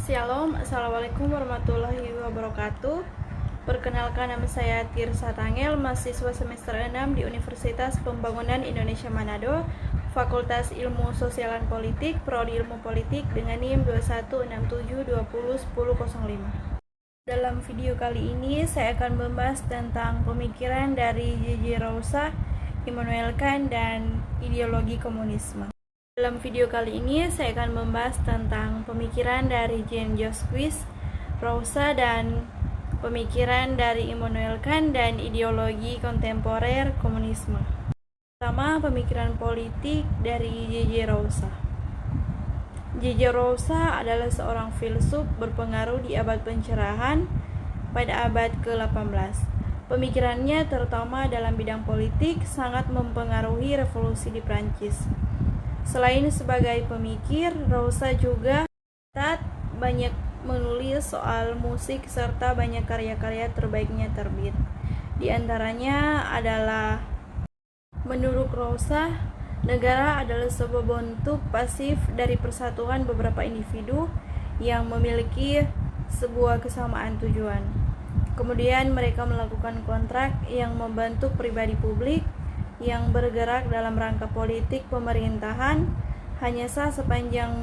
Shalom, Assalamualaikum warahmatullahi wabarakatuh. Perkenalkan, nama saya Tirsa Tangel, mahasiswa semester 6 di Universitas Pembangunan Indonesia Manado, Fakultas Ilmu Sosial dan Politik, Prodi Ilmu Politik dengan NIM 2167201005. Dalam video kali ini saya akan membahas tentang pemikiran dari J.J. Rousseau, Immanuel Kant, dan ideologi komunisme. Dalam video kali ini saya akan membahas tentang pemikiran dari Jean-Jacques Rousseau dan pemikiran dari Immanuel Kant dan ideologi kontemporer komunisme. Pertama, pemikiran politik dari J.J. Rousseau. J.J. Rousseau adalah seorang filsuf berpengaruh di abad pencerahan pada abad ke-18. Pemikirannya terutama dalam bidang politik sangat mempengaruhi revolusi di Prancis. Selain sebagai pemikir, Rousseau juga banyak menulis soal musik serta banyak karya-karya terbaiknya terbit. Di antaranya adalah, menurut Rousseau, negara adalah sebuah bentuk pasif dari persatuan beberapa individu yang memiliki sebuah kesamaan tujuan. Kemudian mereka melakukan kontrak yang membentuk pribadi publik yang bergerak dalam rangka politik pemerintahan hanya sah sepanjang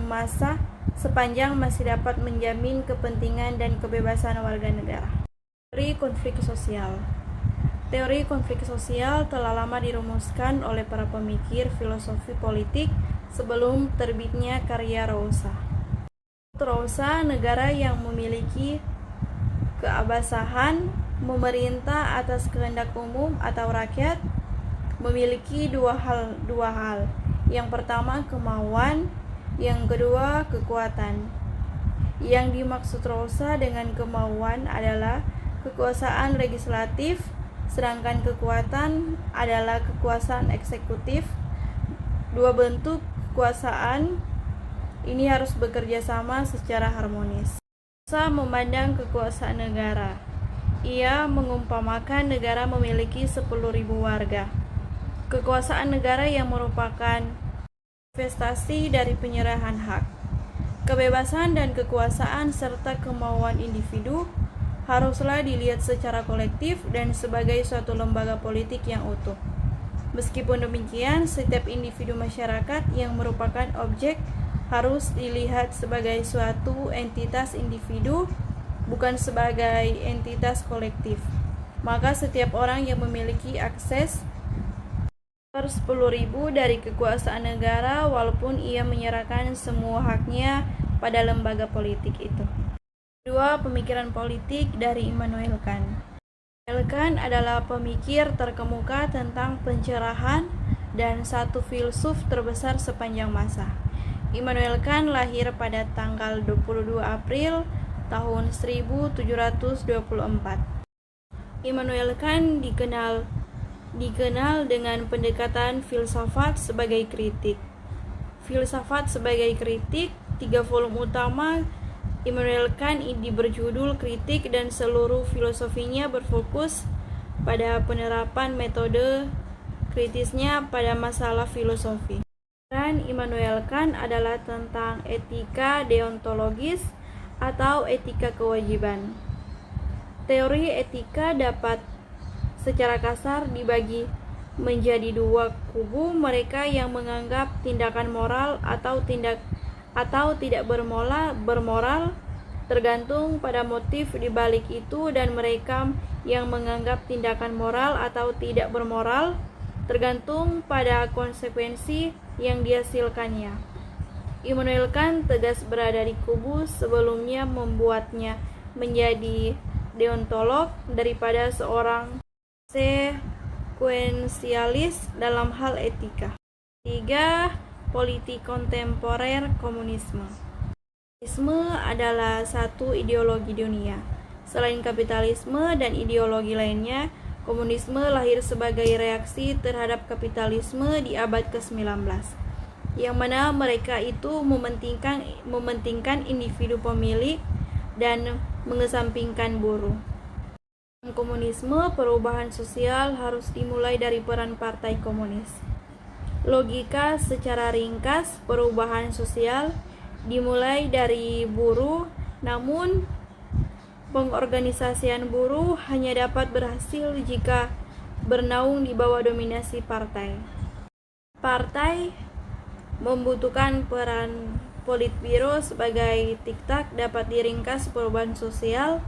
masih dapat menjamin kepentingan dan kebebasan warga negara. Teori konflik sosial. Teori konflik sosial telah lama dirumuskan oleh para pemikir filosofi politik sebelum terbitnya karya Rousseau. Rousseau, negara yang memiliki keabsahan memerintah atas kehendak umum atau rakyat memiliki dua hal. Yang pertama kemauan, yang kedua kekuatan. Yang dimaksud Rousseau dengan kemauan adalah kekuasaan legislatif, sedangkan kekuatan adalah kekuasaan eksekutif. Dua bentuk kekuasaan ini harus bekerja sama secara harmonis. Rousseau memandang kekuasaan negara. Ia mengumpamakan negara memiliki 10.000 warga. Kekuasaan negara yang merupakan manifestasi dari penyerahan hak. Kebebasan dan kekuasaan serta kemauan individu haruslah dilihat secara kolektif dan sebagai suatu lembaga politik yang utuh. Meskipun demikian, setiap individu masyarakat yang merupakan objek harus dilihat sebagai suatu entitas individu, bukan sebagai entitas kolektif. Maka setiap orang yang memiliki akses 10.000 dari kekuasaan negara walaupun ia menyerahkan semua haknya pada lembaga politik itu. Kedua, pemikiran politik dari Immanuel Kant. Immanuel Kant adalah pemikir terkemuka tentang pencerahan dan satu filsuf terbesar sepanjang masa. Immanuel Kant lahir pada tanggal 22 April tahun 1724. Immanuel Kant dikenal dengan pendekatan filsafat sebagai kritik. Filsafat sebagai kritik, 3 volume utama Immanuel Kant berjudul Kritik dan seluruh filosofinya berfokus pada penerapan metode kritisnya pada masalah filosofi. Dan Immanuel Kant adalah tentang etika deontologis atau etika kewajiban. Teori etika dapat secara kasar dibagi menjadi dua kubu, mereka yang menganggap tindakan moral atau tidak bermoral tergantung pada motif di balik itu, dan mereka yang menganggap tindakan moral atau tidak bermoral tergantung pada konsekuensi yang dihasilkannya. Immanuel Kant tegas berada di kubu sebelumnya membuatnya menjadi deontolog daripada seorang sekuensialis dalam hal etika. 3. Politik kontemporer komunisme. Komunisme adalah satu ideologi dunia. Selain kapitalisme dan ideologi lainnya, komunisme lahir sebagai reaksi terhadap kapitalisme di abad ke-19, yang mana mereka itu mementingkan individu pemilik dan mengesampingkan buruh. Dalam komunisme, perubahan sosial harus dimulai dari peran partai komunis. Logika secara ringkas, perubahan sosial dimulai dari buruh Namun, pengorganisasian buruh hanya dapat berhasil jika bernaung di bawah dominasi partai. Partai membutuhkan peran Politbiro sebagai tiktak dapat diringkas perubahan sosial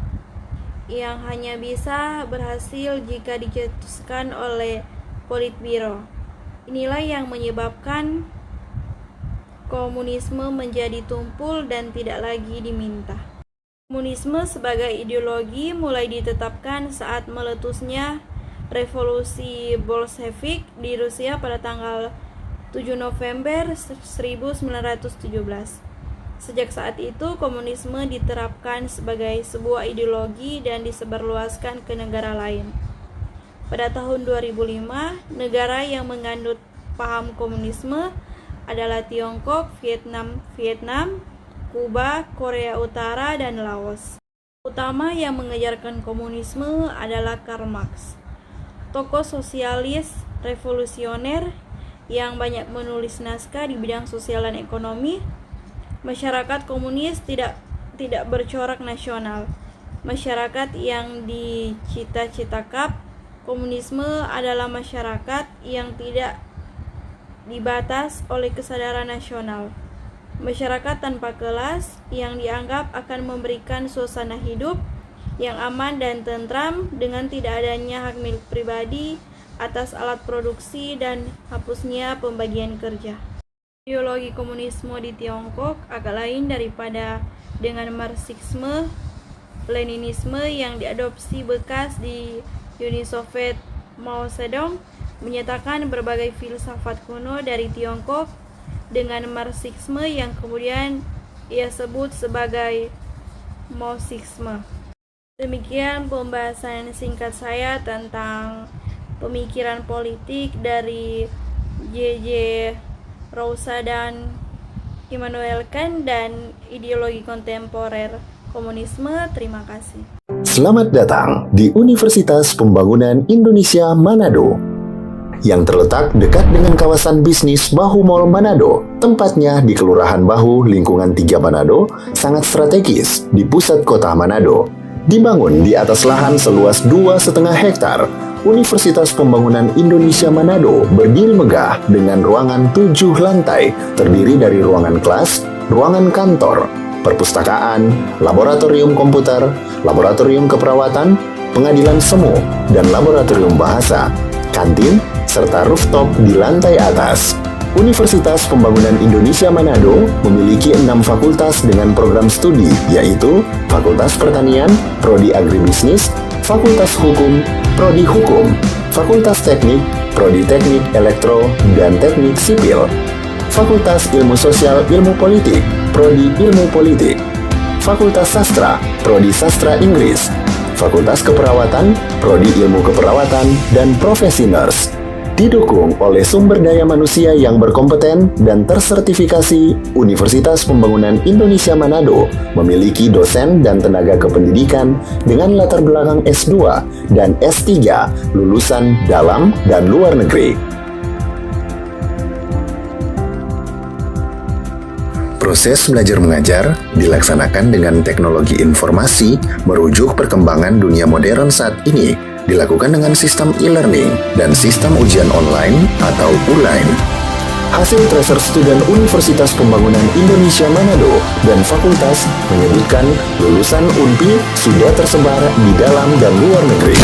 yang hanya bisa berhasil jika dicetuskan oleh Politbiro. Inilah yang menyebabkan komunisme menjadi tumpul dan tidak lagi diminta. Komunisme sebagai ideologi mulai ditetapkan saat meletusnya revolusi Bolshevik di Rusia pada tanggal 7 November 1917. Sejak saat itu, komunisme diterapkan sebagai sebuah ideologi dan disebarluaskan ke negara lain. Pada tahun 2005, negara yang menganut paham komunisme adalah Tiongkok, Vietnam, Kuba, Korea Utara, dan Laos. Utama yang mengajarkan komunisme adalah Karl Marx, tokoh sosialis revolusioner yang banyak menulis naskah di bidang sosial dan ekonomi. Masyarakat komunis tidak bercorak nasional. Masyarakat yang dicita-citakan komunisme adalah masyarakat yang tidak dibatas oleh kesadaran nasional. Masyarakat tanpa kelas yang dianggap akan memberikan suasana hidup yang aman dan tentram dengan tidak adanya hak milik pribadi atas alat produksi dan hapusnya pembagian kerja. Ideologi komunisme di Tiongkok agak lain daripada dengan Marxisme, Leninisme yang diadopsi bekas di Uni Soviet. Mao Zedong menyatakan berbagai filsafat kuno dari Tiongkok dengan Marxisme yang kemudian ia sebut sebagai Maoisme. Demikian pembahasan singkat saya tentang pemikiran politik dari J.J. Rousa dan Immanuel Kant dan ideologi kontemporer komunisme. Terima kasih. Selamat datang di Universitas Pembangunan Indonesia Manado yang terletak dekat dengan kawasan bisnis Bahu Mall Manado. Tempatnya di Kelurahan Bahu, Lingkungan 3 Manado, sangat strategis di pusat kota Manado. Dibangun di atas lahan seluas 2,5 hektar, Universitas Pembangunan Indonesia Manado berdiri megah dengan ruangan 7 lantai, terdiri dari ruangan kelas, ruangan kantor, perpustakaan, laboratorium komputer, laboratorium keperawatan, pengadilan semu, dan laboratorium bahasa, kantin, serta rooftop di lantai atas. Universitas Pembangunan Indonesia Manado memiliki 6 fakultas dengan program studi, yaitu Fakultas Pertanian, Prodi Agribisnis, Fakultas Hukum, Prodi Hukum, Fakultas Teknik, Prodi Teknik Elektro dan Teknik Sipil, Fakultas Ilmu Sosial Ilmu Politik, Prodi Ilmu Politik, Fakultas Sastra, Prodi Sastra Inggris, Fakultas Keperawatan, Prodi Ilmu Keperawatan, dan Profesi Nurse. Didukung oleh sumber daya manusia yang berkompeten dan tersertifikasi, Universitas Pembangunan Indonesia Manado memiliki dosen dan tenaga kependidikan dengan latar belakang S2 dan S3 lulusan dalam dan luar negeri. Proses belajar mengajar dilaksanakan dengan teknologi informasi merujuk perkembangan dunia modern saat ini, dilakukan dengan sistem e-learning dan sistem ujian online atau ULAIN. Hasil tracer student Universitas Pembangunan Indonesia Manado dan fakultas menyebutkan lulusan UNPI sudah tersebar di dalam dan luar negeri.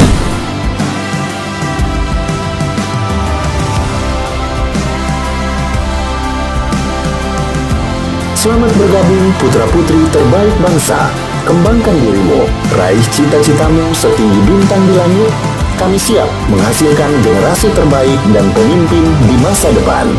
Selamat bergabung putra-putri terbaik bangsa. Kembangkan dirimu, raih cita-citamu setinggi bintang di langit. Kami siap menghasilkan generasi terbaik dan pemimpin di masa depan.